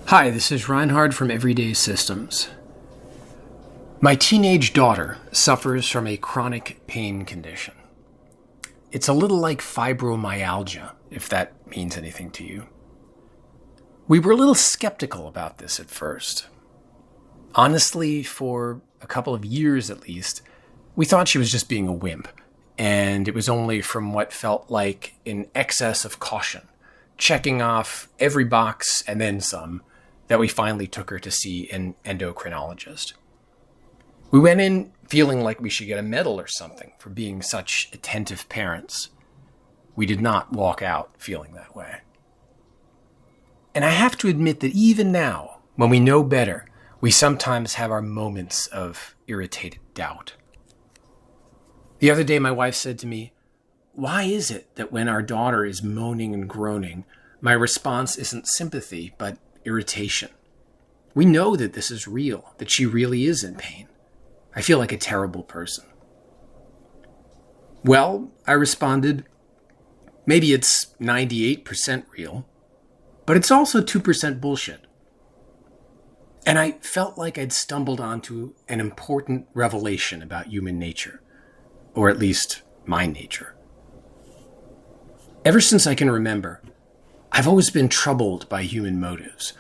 Hi, this is Reinhard from Everyday Systems. My teenage daughter suffers from a chronic pain condition. It's a little like fibromyalgia, if that means anything to you. We were a little skeptical about this at first. Honestly, for a couple of years at least, we thought she was just being a wimp, and it was only from what felt like an excess of caution, checking off every box and then some, that we finally took her to see an endocrinologist. We went in feeling like we should get a medal or something for being such attentive parents. We did not walk out feeling that way. And I have to admit that even now, when we know better, we sometimes have our moments of irritated doubt. The other day, my wife said to me, "Why is it that when our daughter is moaning and groaning, my response isn't sympathy, but irritation? We know that this is real, that she really is in pain. I feel like a terrible person." "Well," I responded, "maybe it's 98% real, but it's also 2% bullshit." And I felt like I'd stumbled onto an important revelation about human nature, or at least my nature. Ever since I can remember, I've always been troubled by human motives,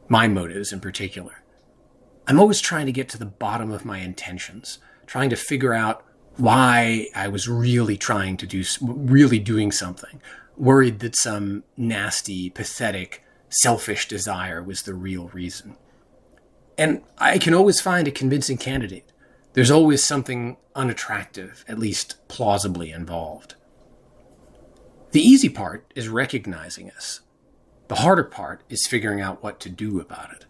my motives in particular. I'm always trying to get to the bottom of my intentions, trying to figure out why I was really doing something, worried that some nasty, pathetic, selfish desire was the real reason. And I can always find a convincing candidate. There's always something unattractive, at least plausibly involved. The easy part is recognizing this. The harder part is figuring out what to do about it.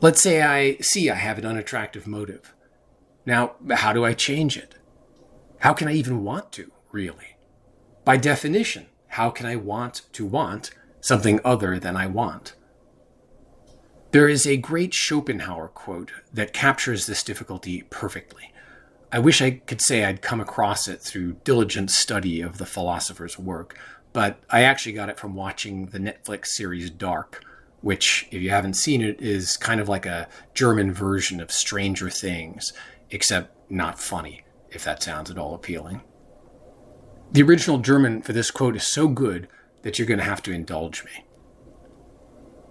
Let's say I have an unattractive motive. Now, how do I change it? How can I even want to, really? By definition, how can I want something other than I want? There is a great Schopenhauer quote that captures this difficulty perfectly. I wish I could say I'd come across it through diligent study of the philosopher's work, but I actually got it from watching the Netflix series Dark, which, if you haven't seen it, is kind of like a German version of Stranger Things, except not funny, if that sounds at all appealing. The original German for this quote is so good that you're going to have to indulge me.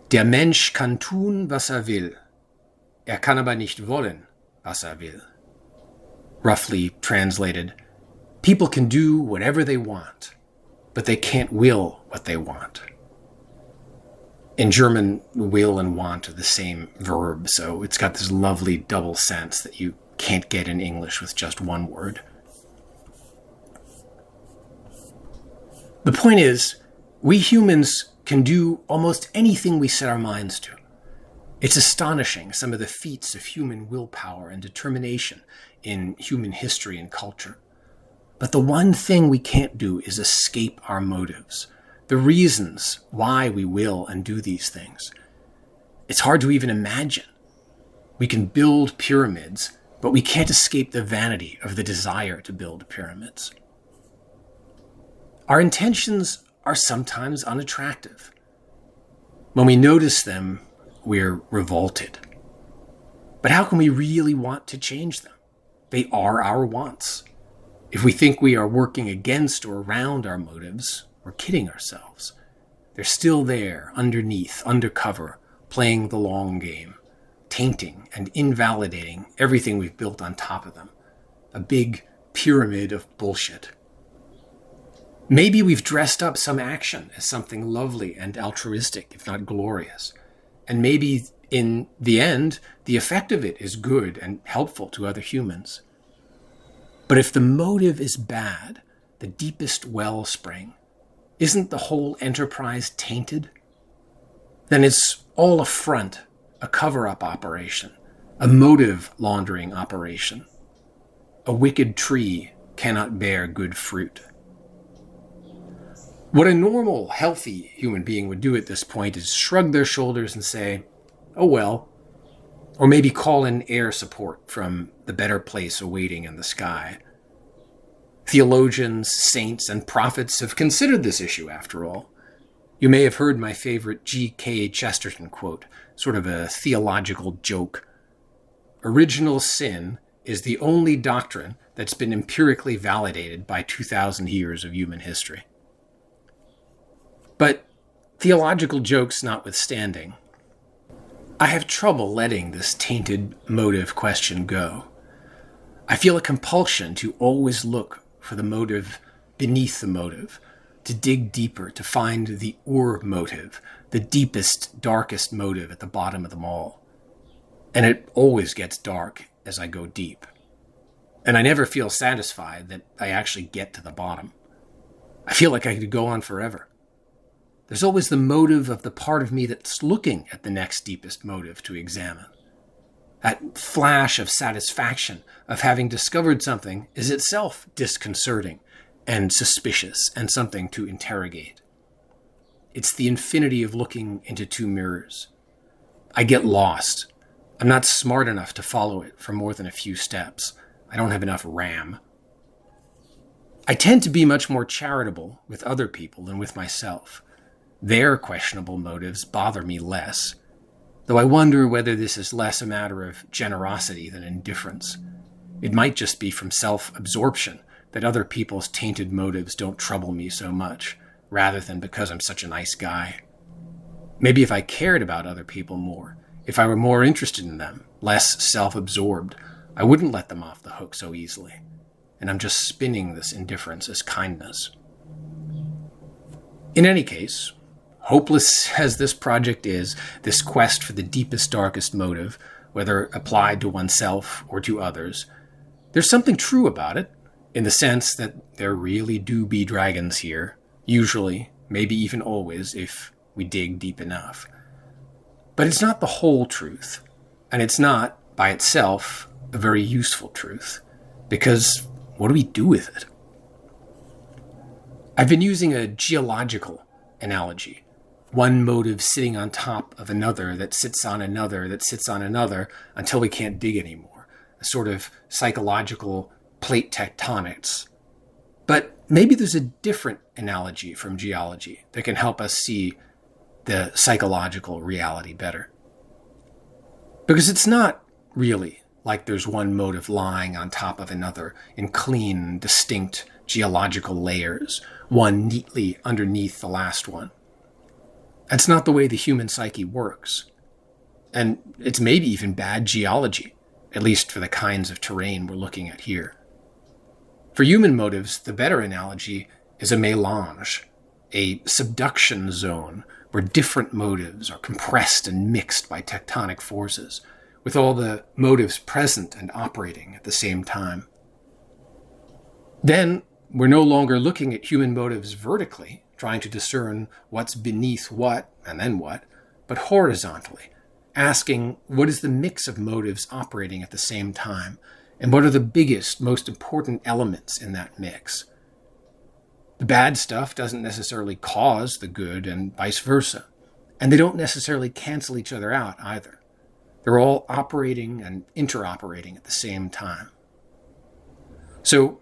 "Der Mensch kann tun, was will. Kann aber nicht wollen, was will." Roughly translated, people can do whatever they want, but they can't will what they want. In German, will and want are the same verb, so it's got this lovely double sense that you can't get in English with just one word. The point is, we humans can do almost anything we set our minds to. It's astonishing, some of the feats of human willpower and determination in human history and culture. But the one thing we can't do is escape our motives, the reasons why we will and do these things. It's hard to even imagine. We can build pyramids, but we can't escape the vanity of the desire to build pyramids. Our intentions are sometimes unattractive. When we notice them, we're revolted. But how can we really want to change them? They are our wants. If we think we are working against or around our motives, we're kidding ourselves. They're still there, underneath, undercover, playing the long game, tainting and invalidating everything we've built on top of them. A big pyramid of bullshit. Maybe we've dressed up some action as something lovely and altruistic, if not glorious. And maybe in the end, the effect of it is good and helpful to other humans. But if the motive is bad, the deepest wellspring, isn't the whole enterprise tainted? Then it's all a front, a cover-up operation, a motive laundering operation. A wicked tree cannot bear good fruit. What a normal, healthy human being would do at this point is shrug their shoulders and say, "Oh well," or maybe call in air support from the better place awaiting in the sky. Theologians, saints, and prophets have considered this issue, after all. You may have heard my favorite G.K. Chesterton quote, sort of a theological joke. Original sin is the only doctrine that's been empirically validated by 2,000 years of human history. But theological jokes notwithstanding, I have trouble letting this tainted motive question go. I feel a compulsion to always look for the motive beneath the motive, to dig deeper, to find the motive, the deepest, darkest motive at the bottom of them all. And it always gets dark as I go deep. And I never feel satisfied that I actually get to the bottom. I feel like I could go on forever. There's always the motive of the part of me that's looking at the next deepest motive to examine. That flash of satisfaction of having discovered something is itself disconcerting and suspicious and something to interrogate. It's the infinity of looking into two mirrors. I get lost. I'm not smart enough to follow it for more than a few steps. I don't have enough RAM. I tend to be much more charitable with other people than with myself. Their questionable motives bother me less, though I wonder whether this is less a matter of generosity than indifference. It might just be from self-absorption that other people's tainted motives don't trouble me so much, rather than because I'm such a nice guy. Maybe if I cared about other people more, if I were more interested in them, less self-absorbed, I wouldn't let them off the hook so easily. And I'm just spinning this indifference as kindness. In any case, hopeless as this project is, this quest for the deepest, darkest motive, whether applied to oneself or to others, there's something true about it, in the sense that there really do be dragons here, usually, maybe even always, if we dig deep enough. But it's not the whole truth, and it's not, by itself, a very useful truth, because what do we do with it? I've been using a geological analogy, one motive sitting on top of another that sits on another that sits on another until we can't dig anymore, a sort of psychological plate tectonics. But maybe there's a different analogy from geology that can help us see the psychological reality better. Because it's not really like there's one motive lying on top of another in clean, distinct geological layers, one neatly underneath the last one. That's not the way the human psyche works. And it's maybe even bad geology, at least for the kinds of terrain we're looking at here. For human motives, the better analogy is a mélange, a subduction zone where different motives are compressed and mixed by tectonic forces, with all the motives present and operating at the same time. Then we're no longer looking at human motives vertically, trying to discern what's beneath what and then what, but horizontally, asking what is the mix of motives operating at the same time, and what are the biggest, most important elements in that mix. The bad stuff doesn't necessarily cause the good and vice versa, and they don't necessarily cancel each other out either. They're all operating and interoperating at the same time. So,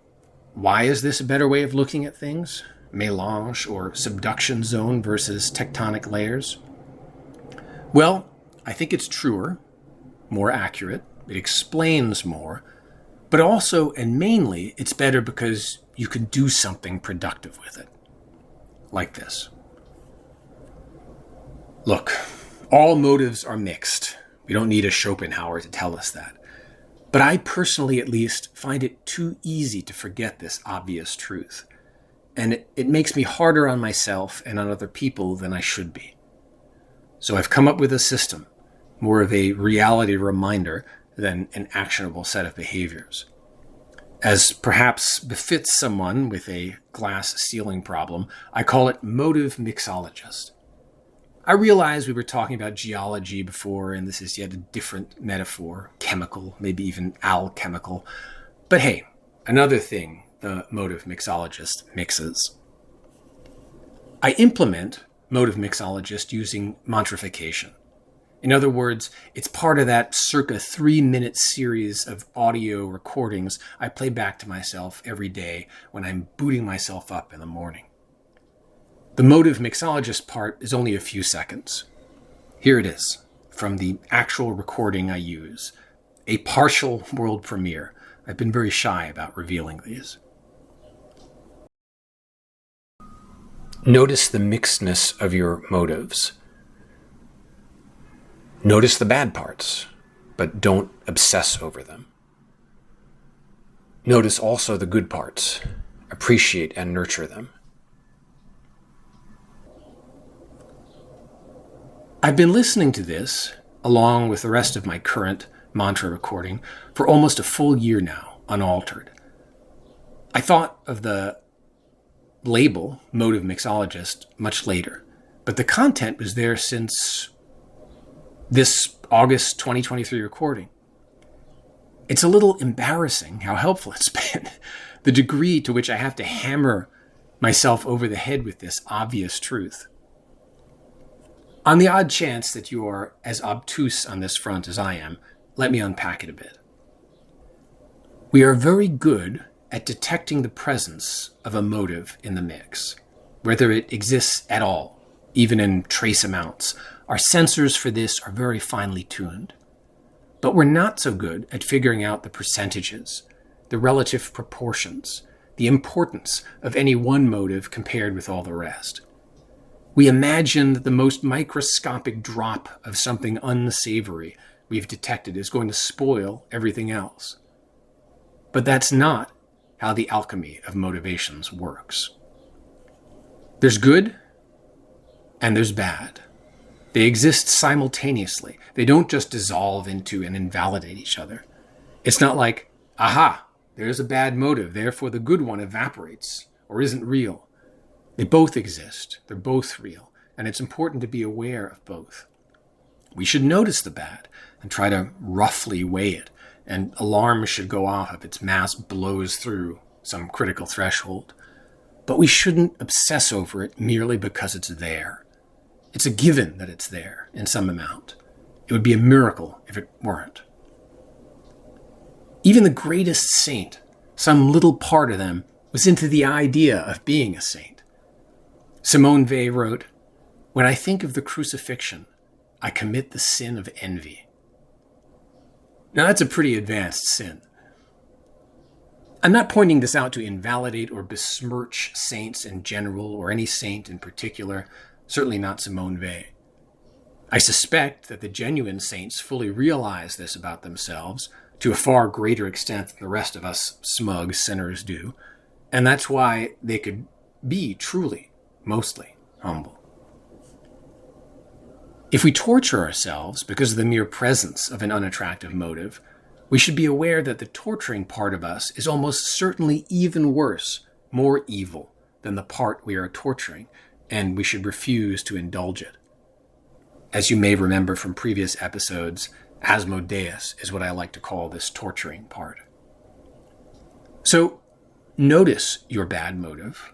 why is this a better way of looking at things? Mélange or subduction zone versus tectonic layers? Well, I think it's truer, more accurate, it explains more, but also and mainly it's better because you can do something productive with it. Like this. Look, all motives are mixed. We don't need a Schopenhauer to tell us that. But I personally, at least, find it too easy to forget this obvious truth. And it makes me harder on myself and on other people than I should be. So I've come up with a system, more of a reality reminder than an actionable set of behaviors. As perhaps befits someone with a glass ceiling problem, I call it Motive Mixologist. I realize we were talking about geology before, and this is yet a different metaphor, chemical, maybe even alchemical. But hey, another thing the Motive Mixologist mixes. I implement Motive Mixologist using montrification. In other words, it's part of that circa 3-minute series of audio recordings I play back to myself every day when I'm booting myself up in the morning. The motive mixologist part is only a few seconds. Here it is, from the actual recording I use. A partial world premiere. I've been very shy about revealing these. Notice the mixedness of your motives. Notice the bad parts, but don't obsess over them. Notice also the good parts. Appreciate and nurture them. I've been listening to this, along with the rest of my current mantra recording, for almost a full year now, unaltered. I thought of the label, Motive Mixologist, much later, but the content was there since this August 2023 recording. It's a little embarrassing how helpful it's been, the degree to which I have to hammer myself over the head with this obvious truth. On the odd chance that you are as obtuse on this front as I am, let me unpack it a bit. We are very good at detecting the presence of a motive in the mix, whether it exists at all, even in trace amounts. Our sensors for this are very finely tuned. But we're not so good at figuring out the percentages, the relative proportions, the importance of any one motive compared with all the rest. We imagine that the most microscopic drop of something unsavory we've detected is going to spoil everything else. But that's not how the alchemy of motivations works. There's good and there's bad. They exist simultaneously. They don't just dissolve into and invalidate each other. It's not like, aha, there's a bad motive, therefore the good one evaporates or isn't real. They both exist. They're both real. And it's important to be aware of both. We should notice the bad and try to roughly weigh it. And alarms should go off if its mass blows through some critical threshold. But we shouldn't obsess over it merely because it's there. It's a given that it's there in some amount. It would be a miracle if it weren't. Even the greatest saint, some little part of them was into the idea of being a saint. Simone Weil wrote, "When I think of the crucifixion, I commit the sin of envy." Now that's a pretty advanced sin. I'm not pointing this out to invalidate or besmirch saints in general or any saint in particular, certainly not Simone Weil. I suspect that the genuine saints fully realize this about themselves to a far greater extent than the rest of us smug sinners do, and that's why they could be truly, mostly, humble. If we torture ourselves because of the mere presence of an unattractive motive, we should be aware that the torturing part of us is almost certainly even worse, more evil than the part we are torturing, and we should refuse to indulge it. As you may remember from previous episodes, Asmodeus is what I like to call this torturing part. So, notice your bad motive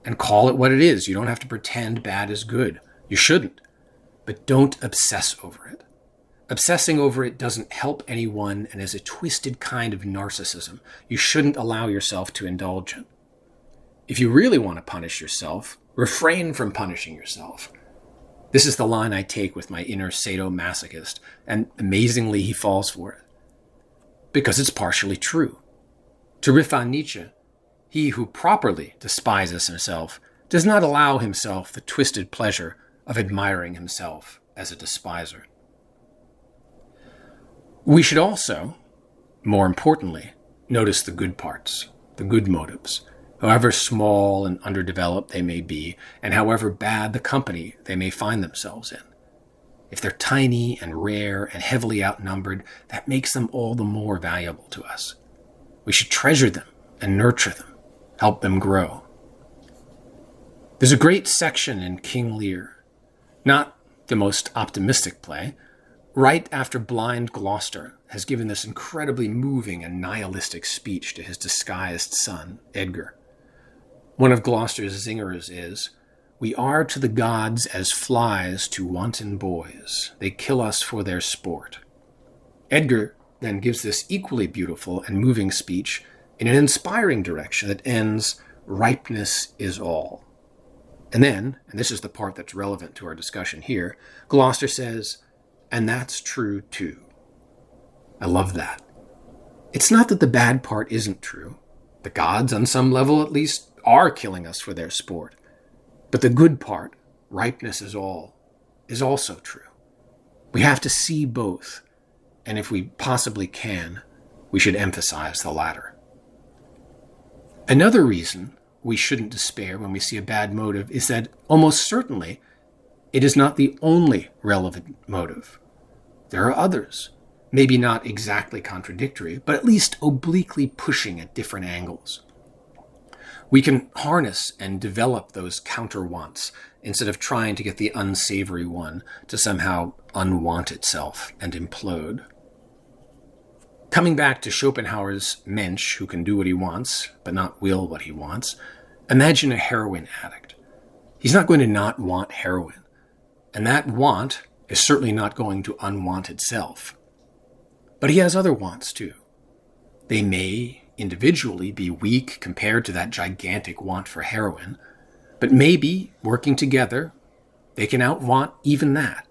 and call it what it is. You don't have to pretend bad is good. You shouldn't. But don't obsess over it. Obsessing over it doesn't help anyone and is a twisted kind of narcissism. You shouldn't allow yourself to indulge it. If you really want to punish yourself, refrain from punishing yourself. This is the line I take with my inner sadomasochist, and amazingly he falls for it. Because it's partially true. To riff on Nietzsche, he who properly despises himself does not allow himself the twisted pleasure of admiring himself as a despiser. We should also, more importantly, notice the good parts, the good motives, however small and underdeveloped they may be, and however bad the company they may find themselves in. If they're tiny and rare and heavily outnumbered, that makes them all the more valuable to us. We should treasure them and nurture them, help them grow. There's a great section in King Lear, not the most optimistic play, right after blind Gloucester has given this incredibly moving and nihilistic speech to his disguised son, Edgar. One of Gloucester's zingers is, "We are to the gods as flies to wanton boys. They kill us for their sport." Edgar then gives this equally beautiful and moving speech in an inspiring direction that ends, "Ripeness is all." And then, and this is the part that's relevant to our discussion here, Gloucester says, and that's true too. I love that. It's not that the bad part isn't true. The gods, on some level at least, are killing us for their sport. But the good part, ripeness is all, is also true. We have to see both, and if we possibly can, we should emphasize the latter. Another reason we shouldn't despair when we see a bad motive is that almost certainly it is not the only relevant motive. There are others, maybe not exactly contradictory, but at least obliquely pushing at different angles. We can harness and develop those counter-wants instead of trying to get the unsavory one to somehow unwant itself and implode. Coming back to Schopenhauer's Mensch who can do what he wants, but not will what he wants, imagine a heroin addict. He's not going to not want heroin, and that want is certainly not going to unwant itself. But he has other wants too. They may individually be weak compared to that gigantic want for heroin, but maybe, working together, they can outwant even that.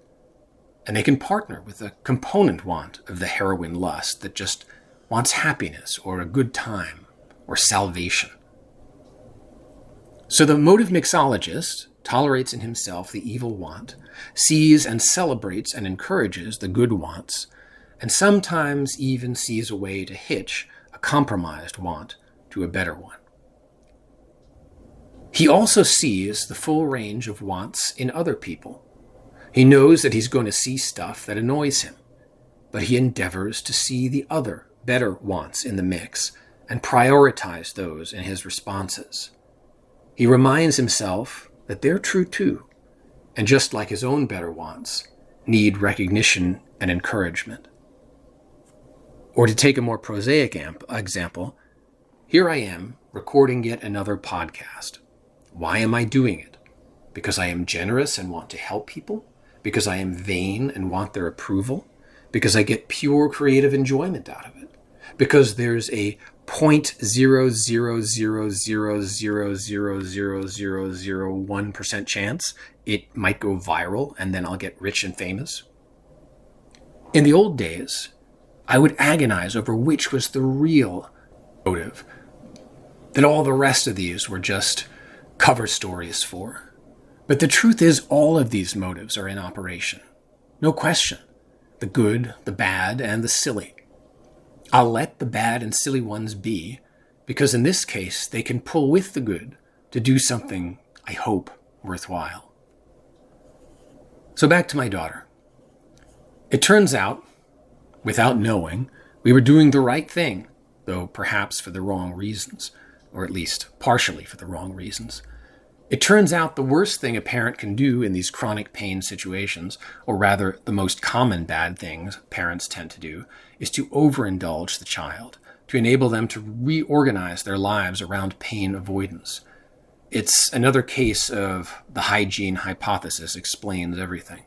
And they can partner with a component want of the heroin lust that just wants happiness or a good time or salvation. So the motive mixologist tolerates in himself the evil want, sees and celebrates and encourages the good wants, and sometimes even sees a way to hitch a compromised want to a better one. He also sees the full range of wants in other people. He knows that he's going to see stuff that annoys him, but he endeavors to see the other, better wants in the mix and prioritize those in his responses. He reminds himself that they're true too, and just like his own better wants, need recognition and encouragement. Or to take a more prosaic example, here I am recording yet another podcast. Why am I doing it? Because I am generous and want to help people? Because I am vain and want their approval? Because I get pure creative enjoyment out of it? Because there's a 0.00000000001% chance it might go viral and then I'll get rich and famous? In the old days, I would agonize over which was the real motive, that all the rest of these were just cover stories for. But the truth is all of these motives are in operation. No question. The good, the bad, and the silly. I'll let the bad and silly ones be, because in this case they can pull with the good to do something, I hope, worthwhile. So back to my daughter. It turns out, without knowing, we were doing the right thing, though perhaps for the wrong reasons, or at least partially for the wrong reasons. It turns out the worst thing a parent can do in these chronic pain situations, or rather the most common bad things parents tend to do, is to overindulge the child, to enable them to reorganize their lives around pain avoidance. It's another case of the hygiene hypothesis explains everything.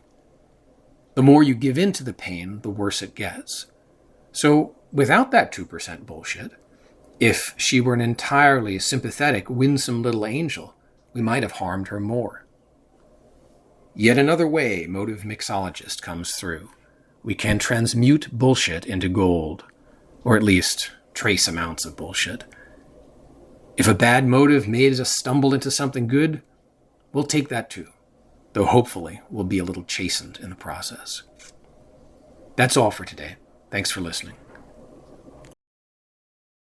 The more you give in to the pain, the worse it gets. So without that 2% bullshit, if she were an entirely sympathetic, winsome little angel, we might have harmed her more. Yet another way motive mixologist comes through. We can transmute bullshit into gold, or at least trace amounts of bullshit. If a bad motive made us stumble into something good, we'll take that too, though hopefully we'll be a little chastened in the process. That's all for today. Thanks for listening.